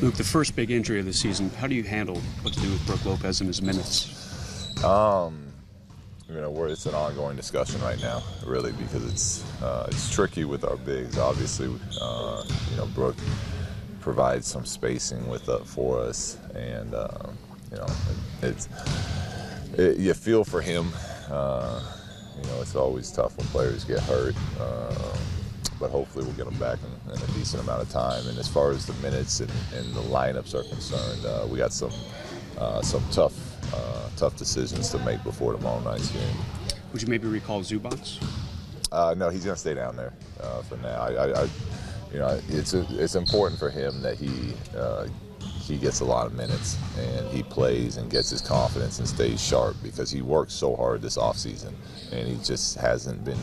Luke, the first big injury of the season, how do you handle what to do with BROOK Lopez and his minutes? It's an ongoing discussion right now, really, because it's tricky with our bigs. Obviously, BROOK provides some spacing for us, and you feel for him. It's always tough when players get hurt, but hopefully we'll get them back in a decent amount of time. And as far as the minutes and the lineups are concerned, we got some tough decisions to make before tomorrow night's game. Would you maybe recall Zubac's? No, he's going to stay down there for now. It's important for him that he gets a lot of minutes and he plays and gets his confidence and stays sharp, because he worked so hard this offseason and he just hasn't been,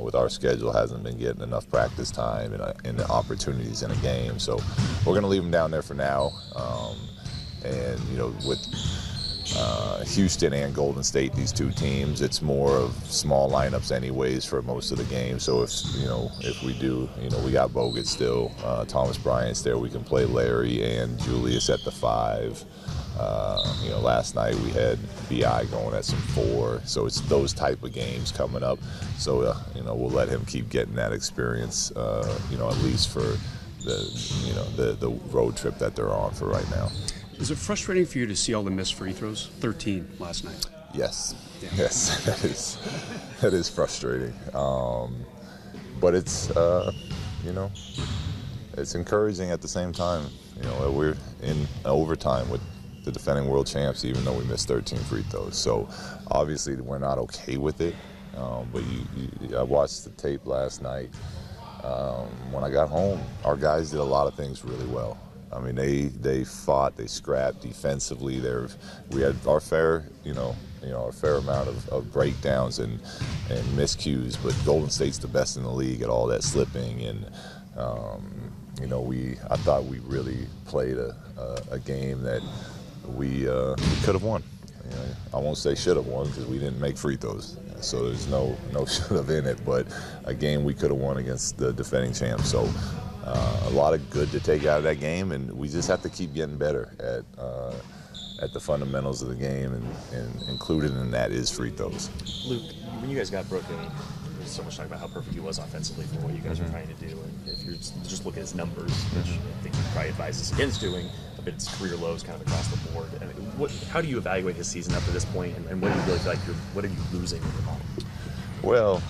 with our schedule, hasn't been getting enough practice time and the opportunities in a game. So we're going to leave him down there for now. With Houston and Golden State, these two teams, it's more of small lineups anyways for most of the game. So if we do, we got Bogut still, Thomas Bryant's there, we can play Larry and Julius at the 5. Last night we had BI going at some 4, so it's those type of games coming up. So we'll let him keep getting that experience, at least for the road trip that they're on for right now. Is it frustrating for you to see all the missed free throws? 13 last night. Yes. Yeah. Yes, that is frustrating. But it's it's encouraging at the same time. We're in overtime with the defending world champs, even though we missed 13 free throws. So obviously we're not okay with it. But I watched the tape last night. When I got home, our guys did a lot of things really well. I mean, they fought, they scrapped defensively. We had our fair, our fair amount of breakdowns and miscues, but Golden State's the best in the league at all that slipping. And I thought we really played a game that we could have won. I won't say should have won, because we didn't make free throws, so there's no should have in it. But a game we could have won against the defending champs. So. A lot of good to take out of that game, and we just have to keep getting better at the fundamentals of the game, and included in that is free throws. Luke, when you guys got Brook, there's so much talk about how perfect he was offensively for what you guys are trying to do, and if you're just looking at his numbers, which I think you probably advise us against doing, but it's career lows kind of across the board. I mean, how do you evaluate his season up to this point, and what do you really feel like what are you losing in your model? Well,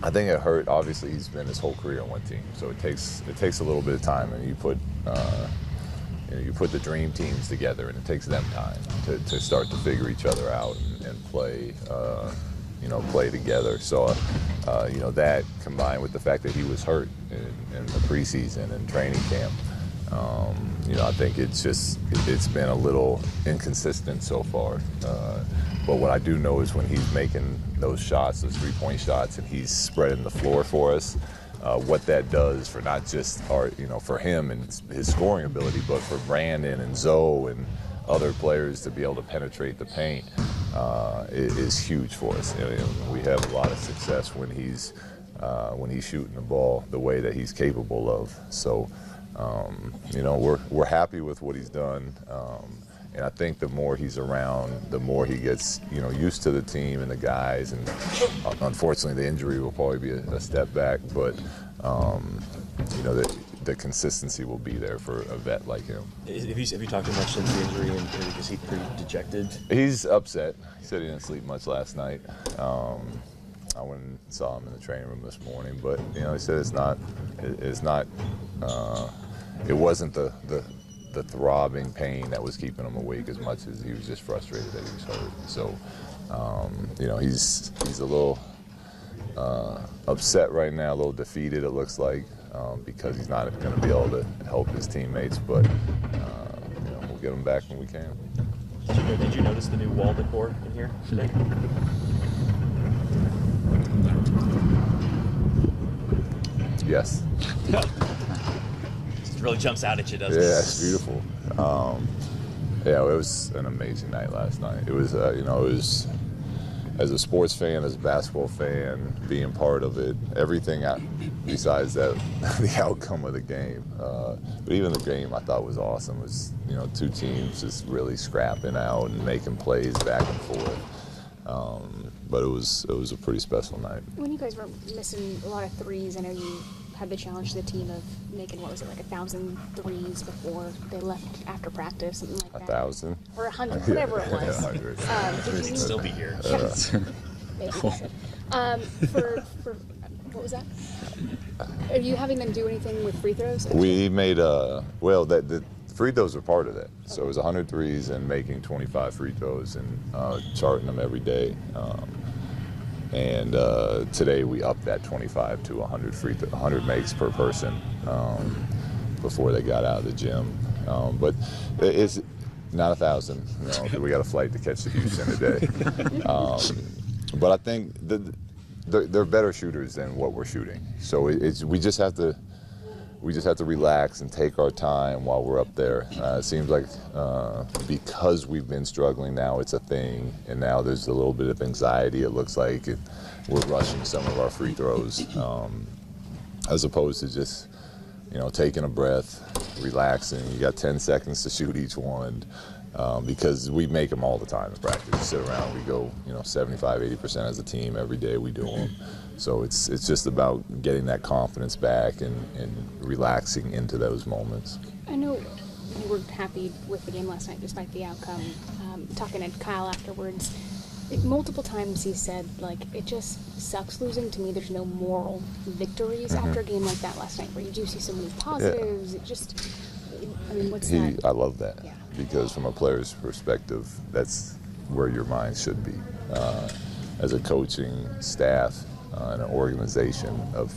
I think it hurt. Obviously, he's been his whole career on one team, so it takes a little bit of time, and you put the dream teams together, and it takes them time to start to figure each other out and play, play together. So, that combined with the fact that he was hurt in the preseason and training camp, I think it's been a little inconsistent so far. But what I do know is when he's making those shots, those three-point shots, and he's spreading the floor for us, what that does for not just for him and his scoring ability, but for Brandon and Zoe and other players to be able to penetrate the paint is huge for us. We have a lot of success when he's shooting the ball the way that he's capable of. So, we're happy with what he's done. And I think the more he's around, the more he gets, used to the team and the guys. And unfortunately, the injury will probably be a step back. But, the consistency will be there for a vet like him. Have you talked to him much since the injury, and is he pretty dejected? He's upset. He said he didn't sleep much last night. I went and saw him in the training room this morning. But, he said it wasn't the throbbing pain that was keeping him awake as much as he was just frustrated that he was hurt. So, he's a little upset right now, a little defeated, it looks like, because he's not going to be able to help his teammates. But, we'll get him back when we can. Did you notice the new wall decor in here today? Yes. It really jumps out at you, doesn't it? Yeah, it's beautiful. It was an amazing night last night. It was, as a sports fan, as a basketball fan, being part of it, everything besides that, the outcome of the game. But even the game I thought was awesome. It was, two teams just really scrapping out and making plays back and forth. But it was a pretty special night. When you guys were missing a lot of threes, I know you had the challenge to the team of making, 1,000 threes before they left after practice, something like that. 1,000? Or 100, whatever it was. 100. We'd still be here. Maybe. For what was that? Are you having them do anything with free throws? We made the free throws are part of that. So it was 100 threes and making 25 free throws and charting them every day. And today we upped that 25 to 100 makes per person before they got out of the gym. But it's not 1,000. We got a flight to catch to Houston today. But I think they're better shooters than what we're shooting. So we just have to relax and take our time while we're up there. It seems like because we've been struggling now, it's a thing, and now there's a little bit of anxiety. It looks like we're rushing some of our free throws, as opposed to just taking a breath, relaxing. You got 10 seconds to shoot each one, because we make them all the time in practice. We sit around, we go 75-80% as a team every day. We do them. So it's just about getting that confidence back and relaxing into those moments. I know you were happy with the game last night despite the outcome. Talking to Kyle afterwards, multiple times he said, it just sucks losing. To me, there's no moral victories after a game like that last night where you do see so many positives. Yeah. It just, what's that? I love that. Yeah. Because from a player's perspective, that's where your mind should be. As a coaching staff, and an organization, of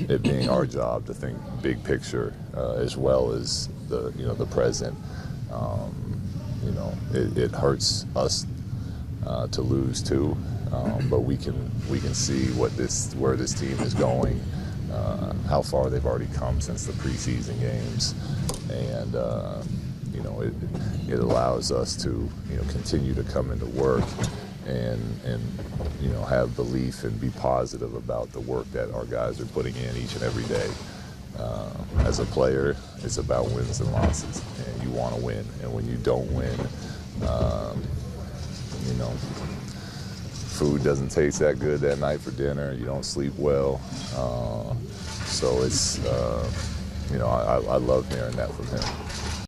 it being our job to think big picture, as well as the present. It hurts us to lose too, but we can see where this team is going, how far they've already come since the preseason games, and it allows us to continue to come into work and have belief and be positive about the work that our guys are putting in each and every day. As a player, it's about wins and losses, and you want to win. And when you don't win, food doesn't taste that good that night for dinner. You don't sleep well. So it's, I love hearing that from him.